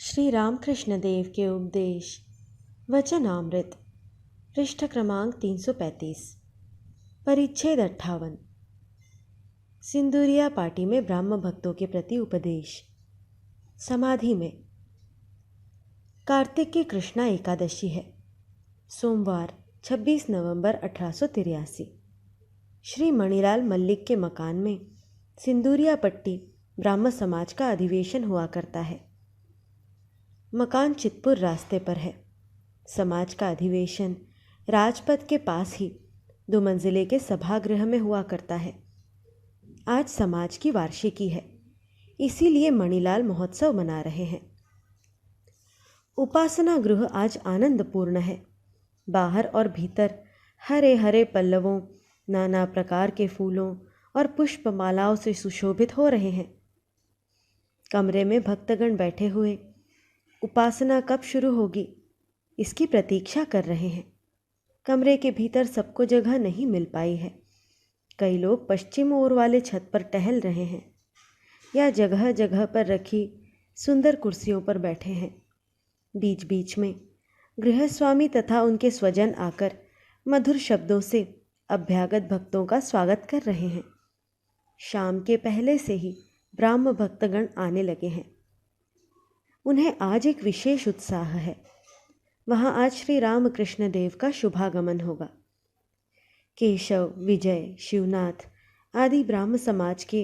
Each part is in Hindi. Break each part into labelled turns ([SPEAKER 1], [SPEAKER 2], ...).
[SPEAKER 1] श्री रामकृष्ण देव के उपदेश वचनामृत पृष्ठ क्रमांक 335 परिच्छेद 58 सिंदूरिया पार्टी में ब्राह्म भक्तों के प्रति उपदेश। समाधि में कार्तिक की कृष्णा एकादशी है। सोमवार 26 नवंबर 1883 श्री मणिलाल मल्लिक के मकान में सिंदूरिया पट्टी ब्राह्म समाज का अधिवेशन हुआ करता है। मकान चितपुर रास्ते पर है। समाज का अधिवेशन राजपथ के पास ही 2 मंजिले के सभागृह में हुआ करता है। आज समाज की वार्षिकी है, इसीलिए मणिलाल महोत्सव मना रहे हैं। उपासना गृह आज आनंदपूर्ण है। बाहर और भीतर हरे हरे पल्लवों, नाना प्रकार के फूलों और पुष्पमालाओं से सुशोभित हो रहे हैं। कमरे में भक्तगण बैठे हुए उपासना कब शुरू होगी इसकी प्रतीक्षा कर रहे हैं। कमरे के भीतर सबको जगह नहीं मिल पाई है। कई लोग पश्चिम ओर वाले छत पर टहल रहे हैं या जगह जगह पर रखी सुंदर कुर्सियों पर बैठे हैं। बीच बीच में गृहस्वामी तथा उनके स्वजन आकर मधुर शब्दों से अभ्यागत भक्तों का स्वागत कर रहे हैं। शाम के पहले से ही ब्राह्म भक्तगण आने लगे हैं। उन्हें आज एक विशेष उत्साह है। वहाँ आज श्री रामकृष्ण देव का शुभागमन होगा। केशव, विजय, शिवनाथ आदि ब्राह्म समाज के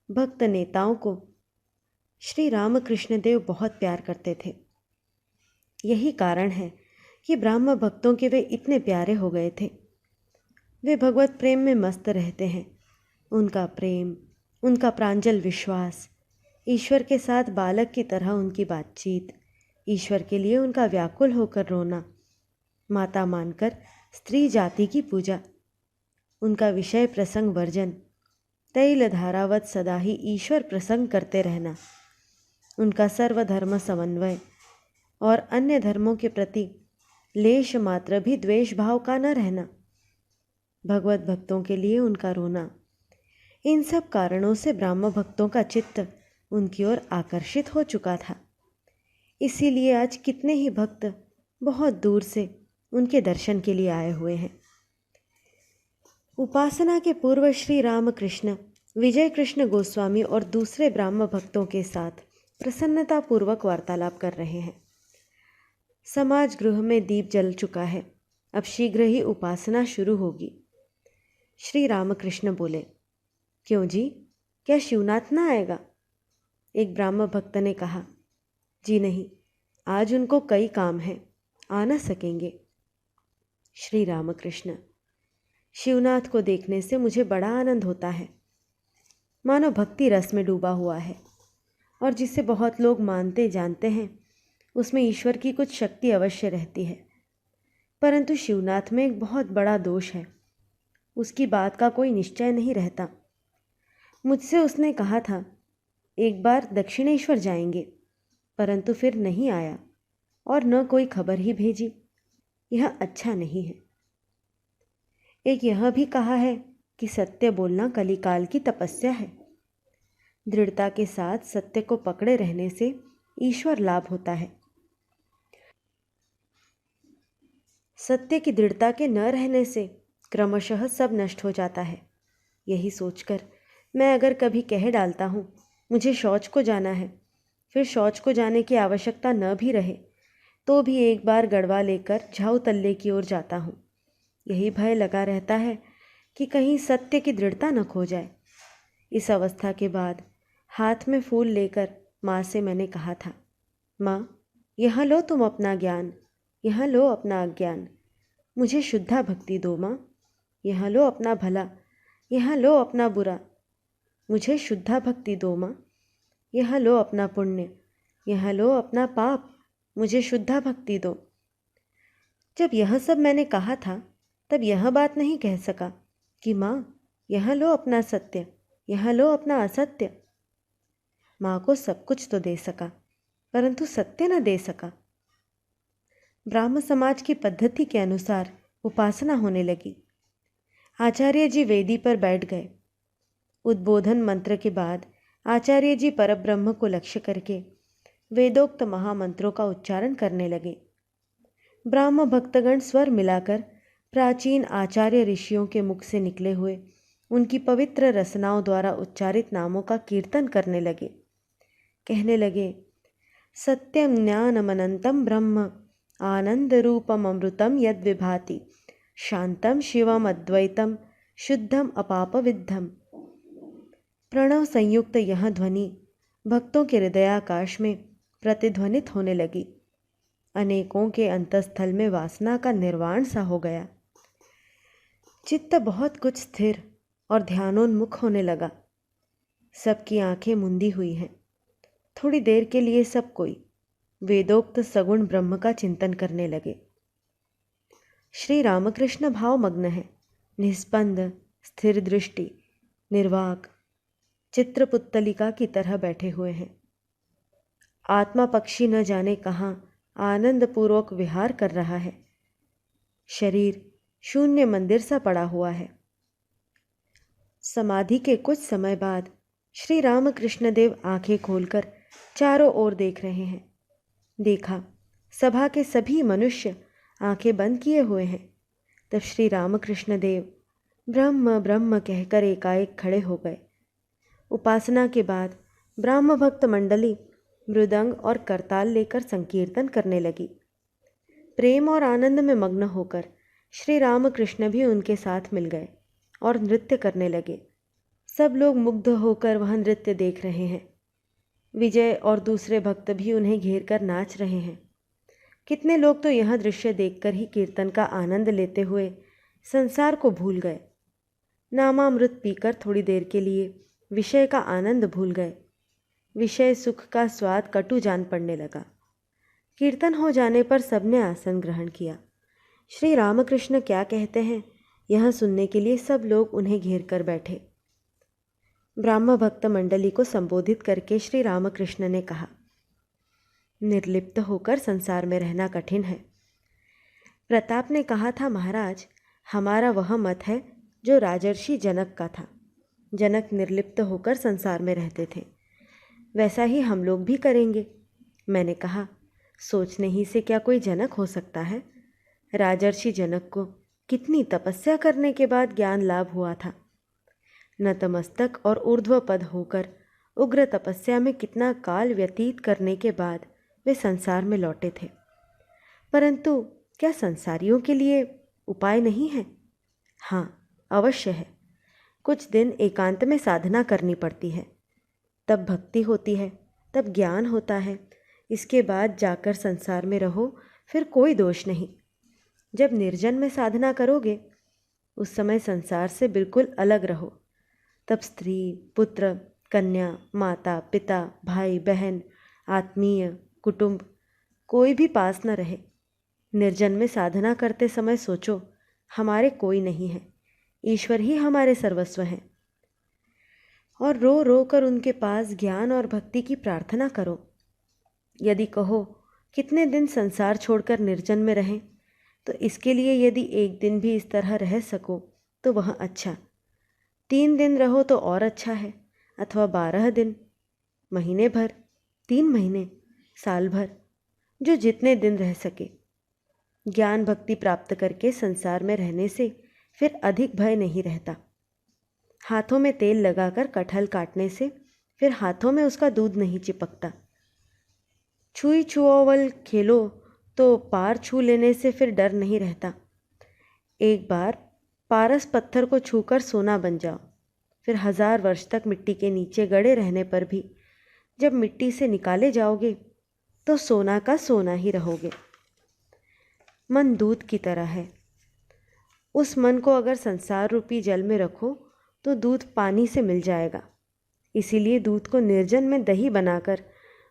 [SPEAKER 1] भक्त नेताओं को श्री रामकृष्ण देव बहुत प्यार करते थे। यही कारण है कि ब्राह्म भक्तों के वे इतने प्यारे हो गए थे। वे भगवत प्रेम में मस्त रहते हैं। उनका प्रेम, उनका प्रांजल विश्वास, ईश्वर के साथ बालक की तरह उनकी बातचीत, ईश्वर के लिए उनका व्याकुल होकर रोना, माता मानकर स्त्री जाति की पूजा, उनका विषय प्रसंग वर्जन, तैल धारावत सदा ही ईश्वर प्रसंग करते रहना, उनका सर्वधर्म समन्वय और अन्य धर्मों के प्रति लेश मात्र भी द्वेष भाव का न रहना, भगवत भक्तों के लिए उनका रोना, इन सब कारणों से ब्राह्म भक्तों का चित्त उनकी ओर आकर्षित हो चुका था। इसीलिए आज कितने ही भक्त बहुत दूर से उनके दर्शन के लिए आए हुए हैं। उपासना के पूर्व श्री रामकृष्ण विजय कृष्ण गोस्वामी और दूसरे ब्राह्म भक्तों के साथ प्रसन्नतापूर्वक वार्तालाप कर रहे हैं। समाज गृह में दीप जल चुका है। अब शीघ्र ही उपासना शुरू होगी। श्री रामकृष्ण बोले, क्यों जी, क्या शिवनाथ ना आएगा? एक ब्राह्म भक्त ने कहा, जी नहीं, आज उनको कई काम हैं, आ न सकेंगे। श्री रामकृष्ण, शिवनाथ को देखने से मुझे बड़ा आनंद होता है। मानो भक्ति रस में डूबा हुआ है और जिसे बहुत लोग मानते जानते हैं उसमें ईश्वर की कुछ शक्ति अवश्य रहती है। परंतु शिवनाथ में एक बहुत बड़ा दोष है। उसकी बात का कोई निश्चय नहीं रहता। मुझसे उसने कहा था एक बार दक्षिणेश्वर जाएंगे, परंतु फिर नहीं आया और न कोई खबर ही भेजी। यह अच्छा नहीं है। एक यह भी कहा है कि सत्य बोलना कलिकाल की तपस्या है। दृढ़ता के साथ सत्य को पकड़े रहने से ईश्वर लाभ होता है। सत्य की दृढ़ता के न रहने से क्रमशः सब नष्ट हो जाता है। यही सोचकर मैं अगर कभी कह डालता हूँ मुझे शौच को जाना है, फिर शौच को जाने की आवश्यकता न भी रहे तो भी एक बार गड़वा लेकर झाऊ तल्ले की ओर जाता हूँ। यही भय लगा रहता है कि कहीं सत्य की दृढ़ता न खो जाए। इस अवस्था के बाद हाथ में फूल लेकर माँ से मैंने कहा था, माँ, यहाँ लो तुम अपना ज्ञान, यहाँ लो अपना अज्ञान, मुझे शुद्धा भक्ति दो माँ। यहाँ लो अपना भला, यहाँ लो अपना बुरा, मुझे शुद्धा भक्ति दो माँ। यहाँ लो अपना पुण्य, यहाँ लो अपना पाप, मुझे शुद्धा भक्ति दो। जब यह सब मैंने कहा था तब यह बात नहीं कह सका कि माँ, यहाँ लो अपना सत्य, यहाँ लो अपना असत्य। माँ को सब कुछ तो दे सका, परंतु सत्य न दे सका। ब्राह्म समाज की पद्धति के अनुसार उपासना होने लगी। आचार्य जी वेदी पर बैठ गए। उद्बोधन मंत्र के बाद आचार्य जी परब्रह्म को लक्ष्य करके वेदोक्त महामंत्रों का उच्चारण करने लगे। ब्राह्म भक्तगण स्वर मिलाकर प्राचीन आचार्य ऋषियों के मुख से निकले हुए उनकी पवित्र रचनाओं द्वारा उच्चारित नामों का कीर्तन करने लगे। कहने लगे, सत्यम ज्ञानमनंतम ब्रह्म आनंद रूपम अमृतम यद विभाति शांतम शिवम अद्वैतम शुद्धम अपाप विद्धम। प्रणव संयुक्त यह ध्वनि भक्तों के हृदयाकाश में प्रतिध्वनित होने लगी। अनेकों के अंतस्थल में वासना का निर्वाण सा हो गया। चित्त बहुत कुछ स्थिर और ध्यानोन्मुख होने लगा। सबकी आंखें मुंदी हुई हैं। थोड़ी देर के लिए सब कोई वेदोक्त सगुण ब्रह्म का चिंतन करने लगे। श्री रामकृष्ण भावमग्न है, निस्पंद, स्थिर दृष्टि, निर्वाक, चित्रपुत्तलिका की तरह बैठे हुए हैं। आत्मा पक्षी न जाने कहाँ आनंदपूर्वक विहार कर रहा है। शरीर शून्य मंदिर सा पड़ा हुआ है। समाधि के कुछ समय बाद श्री रामकृष्ण देव आंखें खोलकर चारों ओर देख रहे हैं। देखा, सभा के सभी मनुष्य आंखें बंद किए हुए हैं। तब श्री रामकृष्ण देव ब्रह्म ब्रह्म कहकर एकाएक खड़े हो गए। उपासना के बाद ब्राह्म भक्त मंडली मृदंग और करताल लेकर संकीर्तन करने लगी। प्रेम और आनंद में मग्न होकर श्री रामकृष्ण भी उनके साथ मिल गए और नृत्य करने लगे। सब लोग मुग्ध होकर वह नृत्य देख रहे हैं। विजय और दूसरे भक्त भी उन्हें घेर कर नाच रहे हैं। कितने लोग तो यह दृश्य देखकर ही कीर्तन का आनंद लेते हुए संसार को भूल गए। नामामृत पीकर थोड़ी देर के लिए विषय का आनंद भूल गए। विषय सुख का स्वाद कटु जान पड़ने लगा। कीर्तन हो जाने पर सबने आसन ग्रहण किया। श्री रामकृष्ण क्या कहते हैं यह सुनने के लिए सब लोग उन्हें घेर कर बैठे। ब्राह्म भक्त मंडली को संबोधित करके श्री रामकृष्ण ने कहा, निर्लिप्त होकर संसार में रहना कठिन है। प्रताप ने कहा था, महाराज, हमारा वह मत है जो राजर्षि जनक का था। जनक निर्लिप्त होकर संसार में रहते थे, वैसा ही हम लोग भी करेंगे। मैंने कहा, सोचने ही से क्या कोई जनक हो सकता है? राजर्षि जनक को कितनी तपस्या करने के बाद ज्ञान लाभ हुआ था। नतमस्तक और ऊर्ध्वपद होकर उग्र तपस्या में कितना काल व्यतीत करने के बाद वे संसार में लौटे थे। परंतु क्या संसारियों के लिए उपाय नहीं है? हाँ, अवश्य है। कुछ दिन एकांत में साधना करनी पड़ती है, तब भक्ति होती है, तब ज्ञान होता है। इसके बाद जाकर संसार में रहो, फिर कोई दोष नहीं। जब निर्जन में साधना करोगे उस समय संसार से बिल्कुल अलग रहो। तब स्त्री, पुत्र, कन्या, माता, पिता, भाई, बहन, आत्मीय, कुटुंब कोई भी पास न रहे। निर्जन में साधना करते समय सोचो, हमारे कोई नहीं है, ईश्वर ही हमारे सर्वस्व हैं। और रो रो कर उनके पास ज्ञान और भक्ति की प्रार्थना करो। यदि कहो कितने दिन संसार छोड़कर निर्जन में रहें, तो इसके लिए यदि एक दिन भी इस तरह रह सको तो वह अच्छा। 3 दिन रहो तो और अच्छा है, अथवा 12 दिन, महीने भर, 3 महीने, साल भर, जो जितने दिन रह सके। ज्ञान भक्ति प्राप्त करके संसार में रहने से फिर अधिक भय नहीं रहता। हाथों में तेल लगाकर कटहल काटने से फिर हाथों में उसका दूध नहीं चिपकता। छुई छुओवल खेलो तो पार छू लेने से फिर डर नहीं रहता। एक बार पारस पत्थर को छूकर सोना बन जाओ, फिर 1000 वर्ष तक मिट्टी के नीचे गड़े रहने पर भी जब मिट्टी से निकाले जाओगे तो सोना का सोना ही रहोगे। मन दूध की तरह है। उस मन को अगर संसार रूपी जल में रखो तो दूध पानी से मिल जाएगा। इसीलिए दूध को निर्जन में दही बनाकर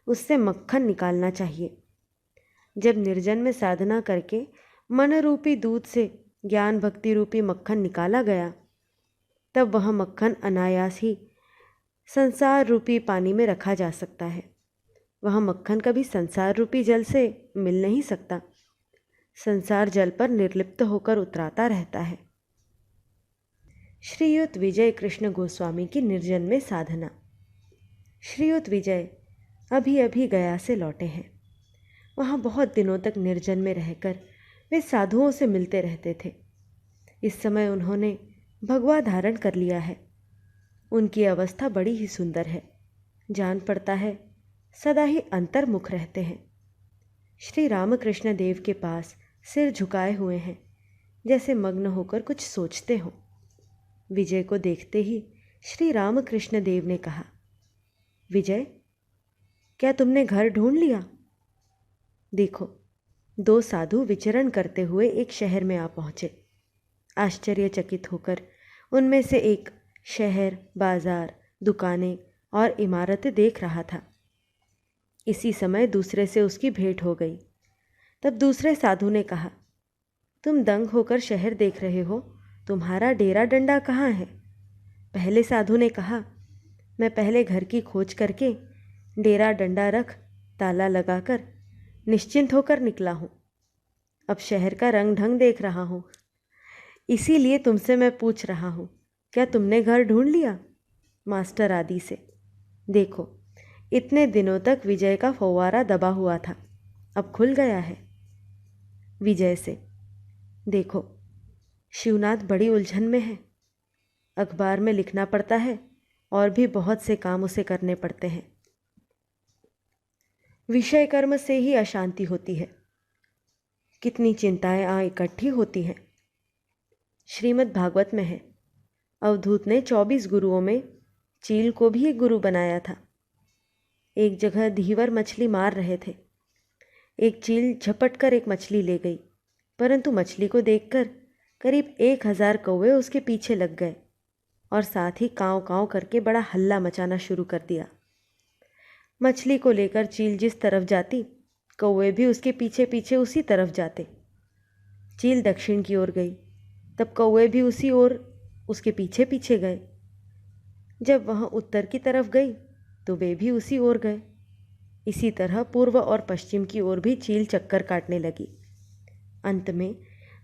[SPEAKER 1] उससे मक्खन निकालना चाहिए। जब निर्जन में साधना करके मन रूपी दूध से ज्ञान भक्ति रूपी मक्खन निकाला गया, तब वह मक्खन अनायास ही संसार रूपी पानी में रखा जा सकता है। वह मक्खन कभी संसार रूपी जल से मिल नहीं सकता। संसार जल पर निर्लिप्त होकर उतराता रहता है। श्रीयुत विजय कृष्ण गोस्वामी की निर्जन में साधना। श्रीयुत विजय अभी अभी गया से लौटे हैं। वहाँ बहुत दिनों तक निर्जन में रहकर वे साधुओं से मिलते रहते थे। इस समय उन्होंने भगवा धारण कर लिया है। उनकी अवस्था बड़ी ही सुंदर है। जान पड़ता है सदा ही अंतर्मुख रहते हैं। श्री रामकृष्ण देव के पास सिर झुकाए हुए हैं, जैसे मग्न होकर कुछ सोचते हों। विजय को देखते ही श्री रामकृष्ण देव ने कहा, विजय, क्या तुमने घर ढूंढ लिया? देखो, दो साधु विचरण करते हुए एक शहर में आ पहुँचे। आश्चर्यचकित होकर उनमें से एक शहर, बाजार, दुकानें और इमारतें देख रहा था। इसी समय दूसरे से उसकी भेंट हो गई। तब दूसरे साधु ने कहा, तुम दंग होकर शहर देख रहे हो, तुम्हारा डेरा डंडा कहाँ है? पहले साधु ने कहा, मैं पहले घर की खोज करके डेरा डंडा रख ताला लगाकर निश्चिंत होकर निकला हूँ। अब शहर का रंग ढंग देख रहा हूँ, इसीलिए तुमसे मैं पूछ रहा हूँ, क्या तुमने घर ढूंढ लिया? मास्टर आदि से। देखो, इतने दिनों तक विजय का फव्वारा दबा हुआ था, अब खुल गया है। विजय से। देखो, शिवनाथ बड़ी उलझन में है। अखबार में लिखना पड़ता है और भी बहुत से काम उसे करने पड़ते हैं। विषय कर्म से ही अशांति होती है। कितनी चिंताएं इकट्ठी होती हैं। श्रीमद् भागवत में है, अवधूत ने 24 गुरुओं में चील को भी एक गुरु बनाया था। एक जगह धीवर मछली मार रहे थे। एक चील झपट कर एक मछली ले गई, परंतु मछली को देखकर करीब 1000 कौवे उसके पीछे लग गए और साथ ही काँव काँव करके बड़ा हल्ला मचाना शुरू कर दिया। मछली को लेकर चील जिस तरफ जाती, कौवे भी उसके पीछे पीछे उसी तरफ जाते। चील दक्षिण की ओर गई, तब कौवे भी उसी ओर उसके पीछे पीछे गए। जब वह उत्तर की तरफ गई तो वे भी उसी ओर गए। इसी तरह पूर्व और पश्चिम की ओर भी चील चक्कर काटने लगी। अंत में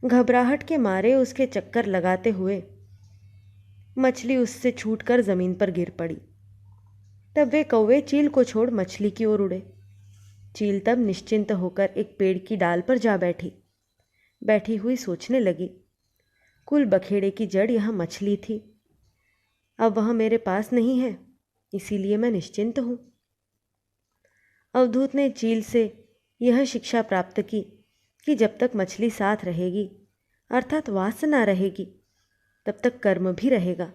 [SPEAKER 1] घबराहट के मारे उसके चक्कर लगाते हुए मछली उससे छूटकर जमीन पर गिर पड़ी। तब वे कौवे चील को छोड़ मछली की ओर उड़े। चील तब निश्चिंत होकर एक पेड़ की डाल पर जा बैठी। बैठी हुई सोचने लगी, कुल बखेड़े की जड़ यहाँ मछली थी। अब वह मेरे पास नहीं है, इसीलिए मैं निश्चिंत हूँ। अवधूत ने चील से यह शिक्षा प्राप्त की कि जब तक मछली साथ रहेगी, अर्थात वासना रहेगी, तब तक कर्म भी रहेगा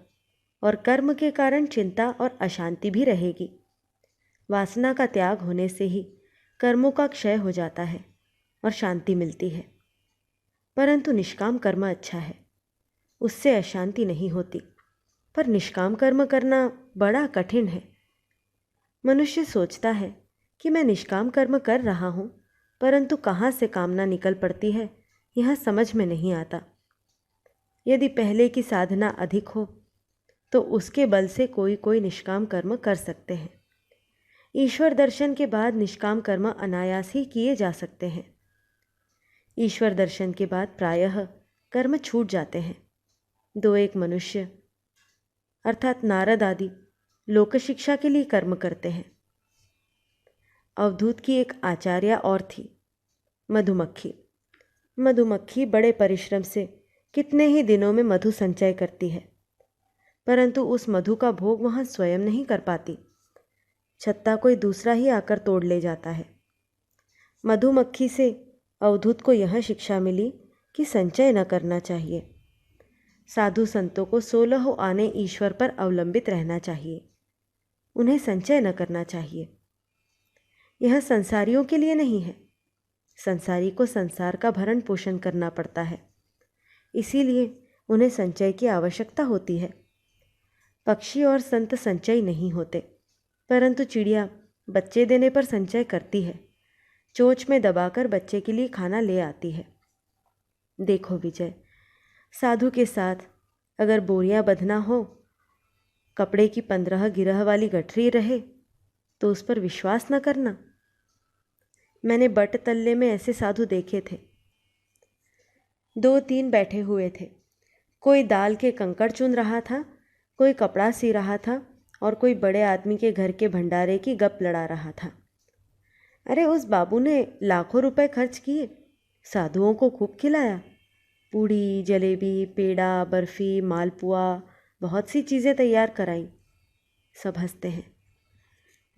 [SPEAKER 1] और कर्म के कारण चिंता और अशांति भी रहेगी। वासना का त्याग होने से ही कर्मों का क्षय हो जाता है और शांति मिलती है। परंतु निष्काम कर्म अच्छा है, उससे अशांति नहीं होती। पर निष्काम कर्म करना बड़ा कठिन है। मनुष्य सोचता है कि मैं निष्काम कर्म कर रहा हूँ, परंतु कहाँ से कामना निकल पड़ती है यह समझ में नहीं आता। यदि पहले की साधना अधिक हो तो उसके बल से कोई कोई निष्काम कर्म कर सकते हैं। ईश्वर दर्शन के बाद निष्काम कर्म अनायास ही किए जा सकते हैं। ईश्वर दर्शन के बाद प्रायः कर्म छूट जाते हैं। दो एक मनुष्य अर्थात नारद आदि लोक शिक्षा के लिए कर्म करते हैं। अवधूत की एक आचार्य और थी, मधुमक्खी। मधुमक्खी बड़े परिश्रम से कितने ही दिनों में मधु संचय करती है, परंतु उस मधु का भोग वह स्वयं नहीं कर पाती। छत्ता कोई दूसरा ही आकर तोड़ ले जाता है। मधुमक्खी से अवधूत को यह शिक्षा मिली कि संचय न करना चाहिए। साधु संतों को 16 आने ईश्वर पर अवलंबित रहना चाहिए, उन्हें संचय न करना चाहिए। यह संसारियों के लिए नहीं है। संसारी को संसार का भरण पोषण करना पड़ता है, इसीलिए उन्हें संचय की आवश्यकता होती है। पक्षी और संत संचय नहीं होते, परंतु चिड़िया बच्चे देने पर संचय करती है। चोंच में दबाकर बच्चे के लिए खाना ले आती है। देखो विजय, साधु के साथ अगर बोरियां बंधना हो, कपड़े की 15 गिरह वाली गठरी रहे तो उस पर विश्वास न करना। मैंने बट तल्ले में ऐसे साधु देखे थे। 2-3 बैठे हुए थे। कोई दाल के कंकड़ चुन रहा था, कोई कपड़ा सी रहा था और कोई बड़े आदमी के घर के भंडारे की गप लड़ा रहा था। अरे उस बाबू ने लाखों रुपए खर्च किए, साधुओं को खूब खिलाया, पूड़ी जलेबी पेड़ा बर्फ़ी मालपुआ बहुत सी चीज़ें तैयार कराई। सब हंसते हैं।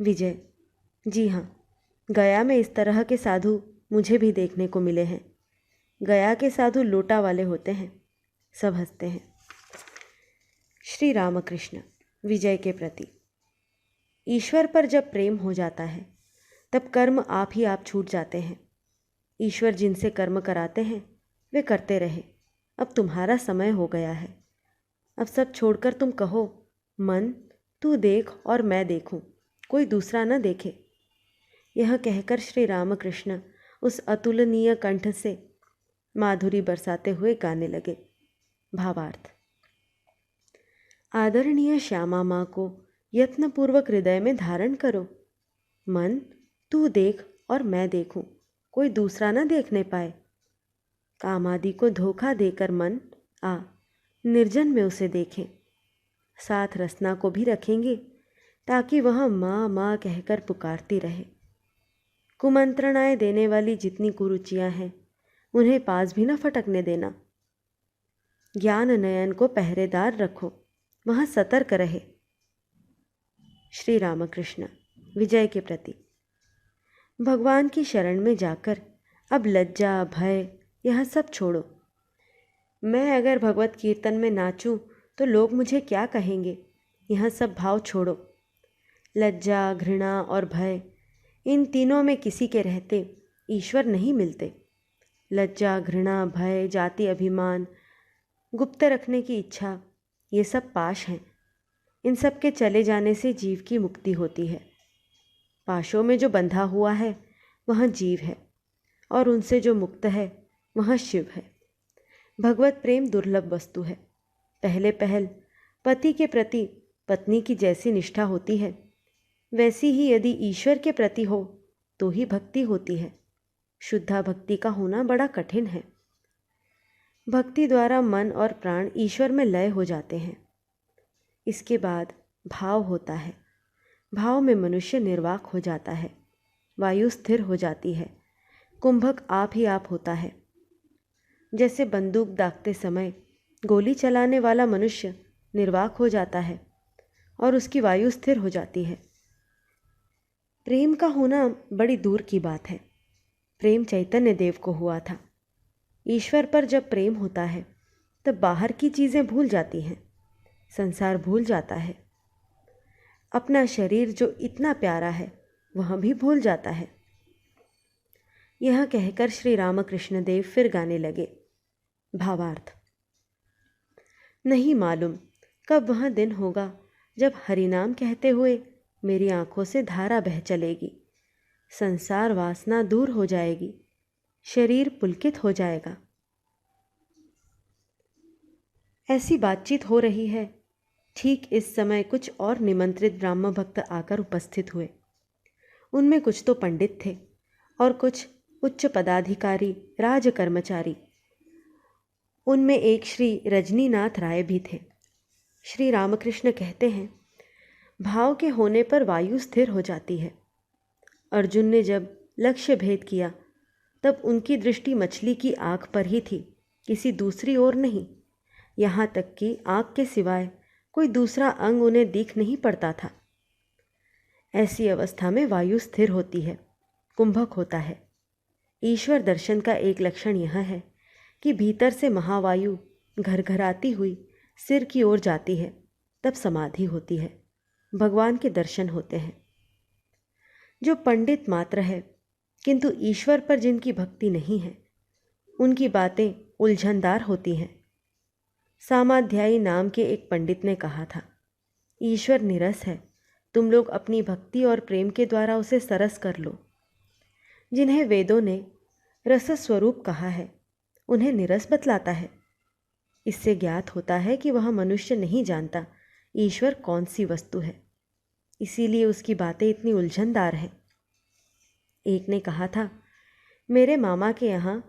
[SPEAKER 1] विजय: जी हाँ, गया में इस तरह के साधु मुझे भी देखने को मिले हैं। गया के साधु लोटा वाले होते हैं। सब हंसते हैं। श्री रामकृष्ण विजय के प्रति: ईश्वर पर जब प्रेम हो जाता है तब कर्म आप ही आप छूट जाते हैं। ईश्वर जिनसे कर्म कराते हैं वे करते रहे। अब तुम्हारा समय हो गया है। अब सब छोड़कर तुम कहो, मन तू देख और मैं देखूं, कोई दूसरा न देखे। यह कहकर श्री रामकृष्ण उस अतुलनीय कंठ से माधुरी बरसाते हुए गाने लगे। भावार्थ: आदरणीय श्यामा माँ को यत्नपूर्वक हृदय में धारण करो। मन तू देख और मैं देखूं, कोई दूसरा न देखने पाए। काम आदि को धोखा देकर मन आ निर्जन में उसे देखें। साथ रसना को भी रखेंगे ताकि वह माँ माँ कहकर पुकारती रहे। कुमंत्रणाएं देने वाली जितनी कुरुचियां हैं उन्हें पास भी न फटकने देना। ज्ञान नयन को पहरेदार रखो, वह सतर्क रहे। श्री रामकृष्ण विजय के प्रति: भगवान की शरण में जाकर अब लज्जा भय यह सब छोड़ो। मैं अगर भगवत कीर्तन में नाचूं तो लोग मुझे क्या कहेंगे, यह सब भाव छोड़ो। लज्जा घृणा और भय इन तीनों में किसी के रहते ईश्वर नहीं मिलते। लज्जा घृणा भय जाति अभिमान गुप्त रखने की इच्छा ये सब पाश हैं। इन सब के चले जाने से जीव की मुक्ति होती है। पाशों में जो बंधा हुआ है वह जीव है और उनसे जो मुक्त है वह शिव है। भगवत प्रेम दुर्लभ वस्तु है। पहले पहल पति के प्रति पत्नी की जैसी निष्ठा होती है वैसी ही यदि ईश्वर के प्रति हो तो ही भक्ति होती है। शुद्धा भक्ति का होना बड़ा कठिन है। भक्ति द्वारा मन और प्राण ईश्वर में लय हो जाते हैं। इसके बाद भाव होता है। भाव में मनुष्य निर्वाक हो जाता है, वायु स्थिर हो जाती है, कुंभक आप ही आप होता है। जैसे बंदूक दागते समय गोली चलाने वाला मनुष्य निर्वाक हो जाता है और उसकी वायु स्थिर हो जाती है। प्रेम का होना बड़ी दूर की बात है। प्रेम चैतन्य देव को हुआ था। ईश्वर पर जब प्रेम होता है तब बाहर की चीज़ें भूल जाती हैं, संसार भूल जाता है। अपना शरीर जो इतना प्यारा है वह भी भूल जाता है। यह कहकर श्री रामकृष्ण देव फिर गाने लगे। भावार्थ: नहीं मालूम कब वह दिन होगा जब हरिनाम कहते हुए मेरी आंखों से धारा बह चलेगी, संसार वासना दूर हो जाएगी, शरीर पुलकित हो जाएगा। ऐसी बातचीत हो रही है। ठीक इस समय कुछ और निमंत्रित ब्राह्म भक्त आकर उपस्थित हुए। उनमें कुछ तो पंडित थे और कुछ उच्च पदाधिकारी राज कर्मचारी। उनमें एक श्री रजनीनाथ राय भी थे। श्री रामकृष्ण कहते हैं, भाव के होने पर वायु स्थिर हो जाती है। अर्जुन ने जब लक्ष्य भेद किया तब उनकी दृष्टि मछली की आँख पर ही थी, किसी दूसरी ओर नहीं। यहाँ तक कि आँख के सिवाय कोई दूसरा अंग उन्हें दिख नहीं पड़ता था। ऐसी अवस्था में वायु स्थिर होती है, कुंभक होता है। ईश्वर दर्शन का एक लक्षण यह है कि भीतर से महावायु घरघराती हुई सिर की ओर जाती है, तब समाधि होती है, भगवान के दर्शन होते हैं। जो पंडित मात्र है किंतु ईश्वर पर जिनकी भक्ति नहीं है, उनकी बातें उलझनदार होती हैं। सामाध्यायी नाम के एक पंडित ने कहा था, ईश्वर निरस है, तुम लोग अपनी भक्ति और प्रेम के द्वारा उसे सरस कर लो। जिन्हें वेदों ने रस स्वरूप कहा है उन्हें निरस बतलाता है। इससे ज्ञात होता है कि वह मनुष्य नहीं जानता ईश्वर कौन सी वस्तु है, इसीलिए उसकी बातें इतनी उलझनदार हैं। एक ने कहा था, मेरे मामा के यहाँ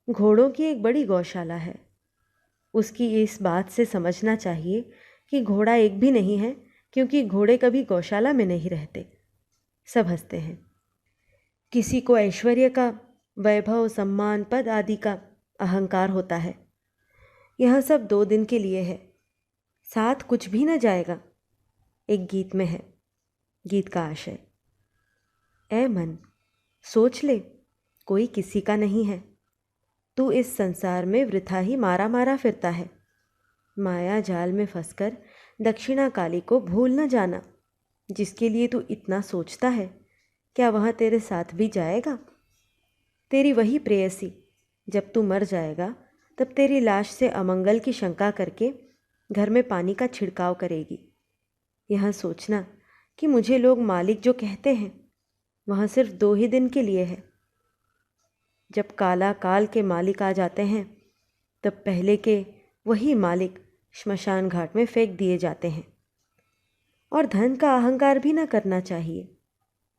[SPEAKER 1] घोड़ों की एक बड़ी गौशाला है। उसकी इस बात से समझना चाहिए कि घोड़ा एक भी नहीं है, क्योंकि घोड़े कभी गौशाला में नहीं रहते। सब हंसते हैं। किसी को ऐश्वर्य का, वैभव, सम्मान, पद आदि का अहंकार होता है। यह सब 2 दिन के लिए है, साथ कुछ भी न जाएगा। एक गीत में है। गीत का आशय: ऐ मन, सोच ले, कोई किसी का नहीं है। तू इस संसार में वृथा ही मारा मारा फिरता है। माया जाल में फंसकर दक्षिणा काली को भूल न जाना। जिसके लिए तू इतना सोचता है, क्या वह तेरे साथ भी जाएगा? तेरी वही प्रेयसी जब तू मर जाएगा तब तेरी लाश से अमंगल की शंका करके घर में पानी का छिड़काव करेगी। यह सोचना कि मुझे लोग मालिक जो कहते हैं वह सिर्फ 2 ही दिन के लिए है। जब काला काल के मालिक आ जाते हैं तब पहले के वही मालिक श्मशान घाट में फेंक दिए जाते हैं। और धन का अहंकार भी न करना चाहिए।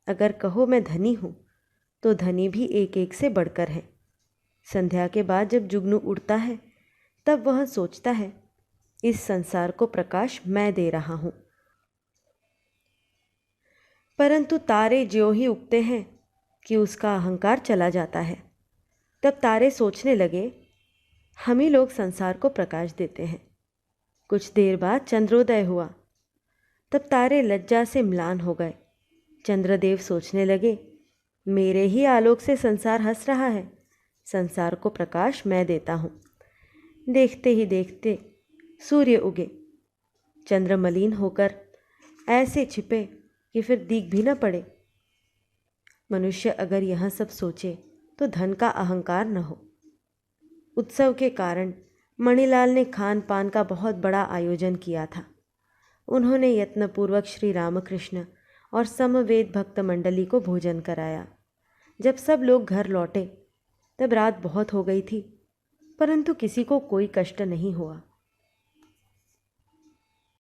[SPEAKER 1] अगर कहो मैं धनी हूँ तो धनी भी एक एक से बढ़कर है। संध्या के बाद जब जुगनू उड़ता है तब वह सोचता है, इस संसार को प्रकाश मैं दे रहा हूँ। परंतु तारे ज्यों ही उगते हैं कि उसका अहंकार चला जाता है। तब तारे सोचने लगे, हम ही लोग संसार को प्रकाश देते हैं। कुछ देर बाद चंद्रोदय हुआ। तब तारे लज्जा से म्लान हो गए। चंद्रदेव सोचने लगे, मेरे ही आलोक से संसार हंस रहा है। संसार को प्रकाश मैं देता हूँ। देखते ही देखते सूर्य उगे। चंद्र मलिन होकर ऐसे छिपे कि फिर दिख भी न पड़े। मनुष्य अगर यह सब सोचे तो धन का अहंकार न हो। उत्सव के कारण मणिलाल ने खान पान का बहुत बड़ा आयोजन किया था। उन्होंने यत्नपूर्वक श्री रामकृष्ण और समवेत भक्त मंडली को भोजन कराया। जब सब लोग घर लौटे तब रात बहुत हो गई थी, परंतु किसी को कोई कष्ट नहीं हुआ।